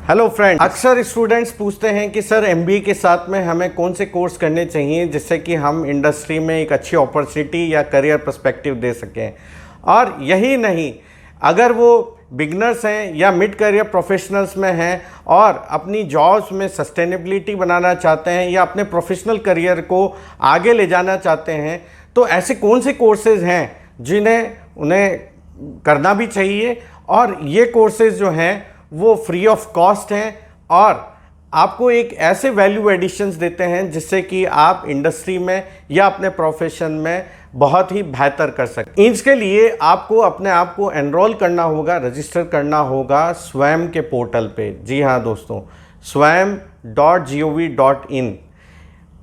Hello friend, अक्सर students पूछते हैं कि सर एमबीए के साथ में हमें कौन से कोर्स करने चाहिए जिससे कि हम इंडस्ट्री में एक अच्छी अपॉर्चुनिटी या करियर पर्सपेक्टिव दे सकें। और यही नहीं, अगर वो बिगनर्स हैं या मिड करियर प्रोफेशनल्स में हैं और अपनी जॉब्स में सस्टेनेबिलिटी बनाना चाहते हैं या अपने प्रोफेशनल करियर को आगे ले जाना चाहते हैं, तो ऐसे कौन से कोर्सेज़ हैं जिन्हें उन्हें करना भी चाहिए। और ये कोर्सेज़ जो हैं वो फ्री ऑफ कॉस्ट हैं और आपको एक ऐसे वैल्यू एडिशंस देते हैं जिससे कि आप इंडस्ट्री में या अपने प्रोफेशन में बहुत ही बेहतर कर सकते हैं। इसके लिए आपको अपने आप को एनरोल करना होगा, रजिस्टर करना होगा स्वयं के पोर्टल पे। जी हाँ दोस्तों, swayam.gov.in,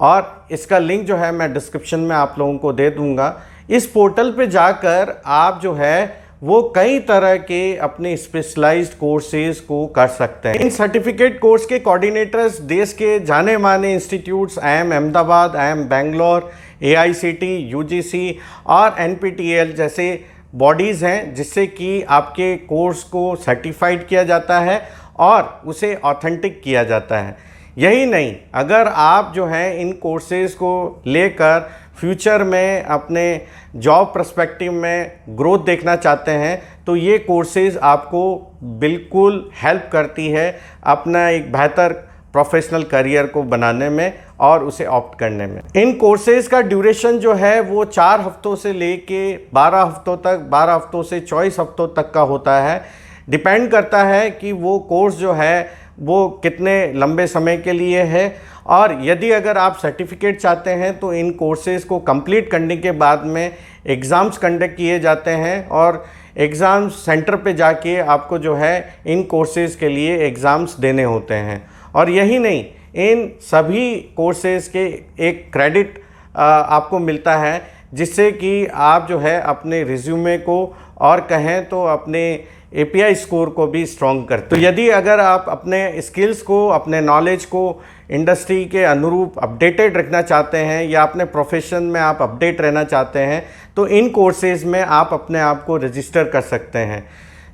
और इसका लिंक जो है मैं डिस्क्रिप्शन में आप लोगों को दे दूंगा। इस पोर्टल पे जाकर आप जो है वो कई तरह के अपने स्पेशलाइज्ड कोर्सेज को कर सकते हैं। इन सर्टिफिकेट कोर्स के कोऑर्डिनेटर्स देश के जाने माने institutes IIM Ahmedabad, IIM Bangalore, AICT, UGC और NPTEL जैसे बॉडीज़ हैं जिससे कि आपके कोर्स को सर्टिफाइड किया जाता है और उसे ऑथेंटिक किया जाता है। यही नहीं, अगर आप जो है इन कोर्सेज़ को लेकर फ्यूचर में अपने जॉब पर्सपेक्टिव में ग्रोथ देखना चाहते हैं तो ये कोर्सेज़ आपको बिल्कुल हेल्प करती है अपना एक बेहतर प्रोफेशनल करियर को बनाने में और उसे ऑप्ट करने में। इन कोर्सेज़ का ड्यूरेशन जो है वो 4 हफ्तों से लेके 12 हफ्तों तक, 12 हफ्तों से 24 हफ्तों तक का होता है। डिपेंड करता है कि वो कोर्स जो है वो कितने लंबे समय के लिए है। और यदि अगर आप सर्टिफिकेट चाहते हैं तो इन कोर्सेज़ को कंप्लीट करने के बाद में एग्ज़ाम्स कंडक्ट किए जाते हैं और एग्ज़ाम सेंटर पे जाके आपको जो है इन कोर्सेज़ के लिए एग्ज़ाम्स देने होते हैं। और यही नहीं, इन सभी कोर्सेज़ के एक क्रेडिट आपको मिलता है जिससे कि आप जो है अपने रिज्यूमे को और कहें तो अपने API स्कोर को भी स्ट्रॉन्ग करते हैं। तो यदि अगर आप अपने स्किल्स को, अपने नॉलेज को इंडस्ट्री के अनुरूप अपडेटेड रखना चाहते हैं या अपने प्रोफेशन में आप अपडेट रहना चाहते हैं तो इन कोर्सेज़ में आप अपने आप को रजिस्टर कर सकते हैं।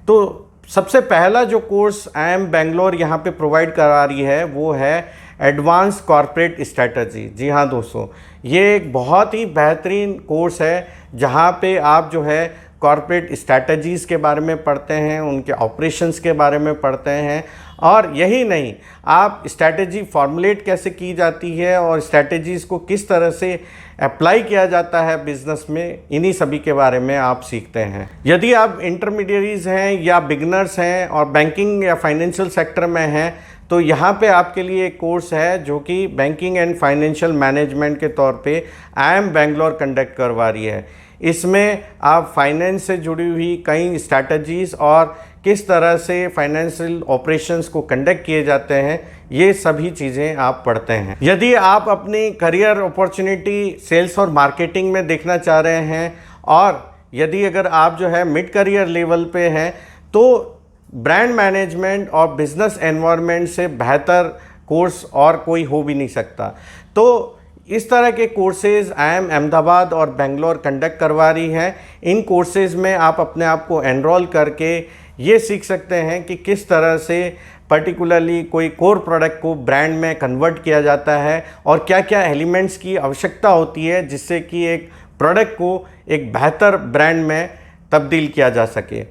तो सबसे पहला जो कोर्स IIM बेंगलोर यहाँ पे प्रोवाइड करा रही है वो है एडवांस कॉर्पोरेट स्ट्रैटेजी। जी हाँ दोस्तों, ये एक बहुत ही बेहतरीन कोर्स है जहाँ पे आप जो है कॉर्पोरेट स्ट्रैटेजीज़ के बारे में पढ़ते हैं, उनके ऑपरेशंस के बारे में पढ़ते हैं। और यही नहीं, आप स्ट्रैटेजी फॉर्मुलेट कैसे की जाती है और स्ट्रैटेजीज़ को किस तरह से अप्लाई किया जाता है बिज़नेस में, इन्हीं सभी के बारे में आप सीखते हैं। यदि आप इंटरमीडिएरीज हैं या बिगनर्स हैं और बैंकिंग या फाइनेंशियल सेक्टर में हैं तो यहाँ पे आपके लिए एक कोर्स है जो कि बैंकिंग एंड फाइनेंशियल मैनेजमेंट के तौर पे IIM बेंगलोर कंडक्ट करवा रही है। इसमें आप फाइनेंस से जुड़ी हुई कई स्ट्रैटेजीज़ और किस तरह से फाइनेंशियल ऑपरेशंस को कंडक्ट किए जाते हैं, ये सभी चीज़ें आप पढ़ते हैं। यदि आप अपनी करियर अपॉर्चुनिटी सेल्स और मार्केटिंग में देखना चाह रहे हैं और यदि अगर आप जो है मिड करियर लेवल पे हैं तो ब्रांड मैनेजमेंट और बिजनेस एनवायरनमेंट से बेहतर कोर्स और कोई हो भी नहीं सकता। तो इस तरह के कोर्सेज़ IIM अहमदाबाद और बेंगलोर कंडक्ट करवा रही है। इन कोर्सेज़ में आप अपने आप को एनरोल करके ये सीख सकते हैं कि किस तरह से पर्टिकुलरली कोई कोर प्रोडक्ट को ब्रांड में कन्वर्ट किया जाता है और क्या क्या एलिमेंट्स की आवश्यकता होती है जिससे कि एक प्रोडक्ट को एक बेहतर ब्रांड में तब्दील किया जा सके।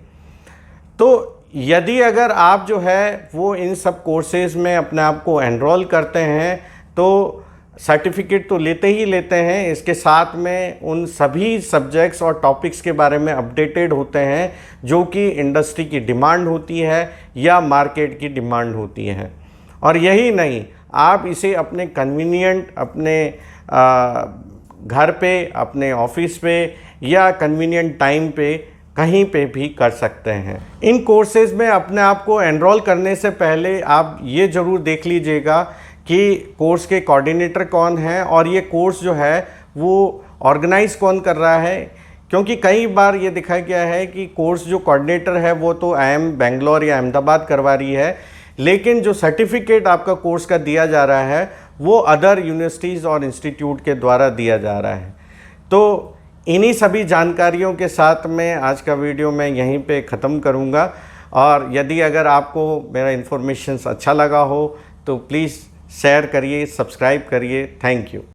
तो यदि अगर आप जो है वो इन सब कोर्सेज़ में अपने आप को एनरोल करते हैं तो सर्टिफिकेट तो लेते ही लेते हैं, इसके साथ में उन सभी सब्जेक्ट्स और टॉपिक्स के बारे में अपडेटेड होते हैं जो कि इंडस्ट्री की डिमांड होती है या मार्केट की डिमांड होती है। और यही नहीं, आप इसे अपने कन्वीनियंट अपने घर पे, अपने ऑफिस पे या कन्वीनियंट टाइम पे कहीं पे भी कर सकते हैं। इन कोर्सेज़ में अपने आप को एनरोल करने से पहले आप ये ज़रूर देख लीजिएगा कि कोर्स के कोऑर्डिनेटर कौन है और ये कोर्स जो है वो ऑर्गेनाइज कौन कर रहा है। क्योंकि कई बार ये देखा गया है कि कोर्स जो कोऑर्डिनेटर है वो तो IIM बेंगलोर या अहमदाबाद करवा रही है, लेकिन जो सर्टिफिकेट आपका कोर्स का दिया जा रहा है वो अदर यूनिवर्सिटीज़ और इंस्टीट्यूट के द्वारा दिया जा रहा है। तो इन्हीं सभी जानकारियों के साथ में आज का वीडियो मैं यहीं पे ख़त्म करूँगा। और यदि अगर आपको मेरा इन्फॉर्मेशन अच्छा लगा हो तो प्लीज़ शेयर करिए, सब्सक्राइब करिए। Thank you.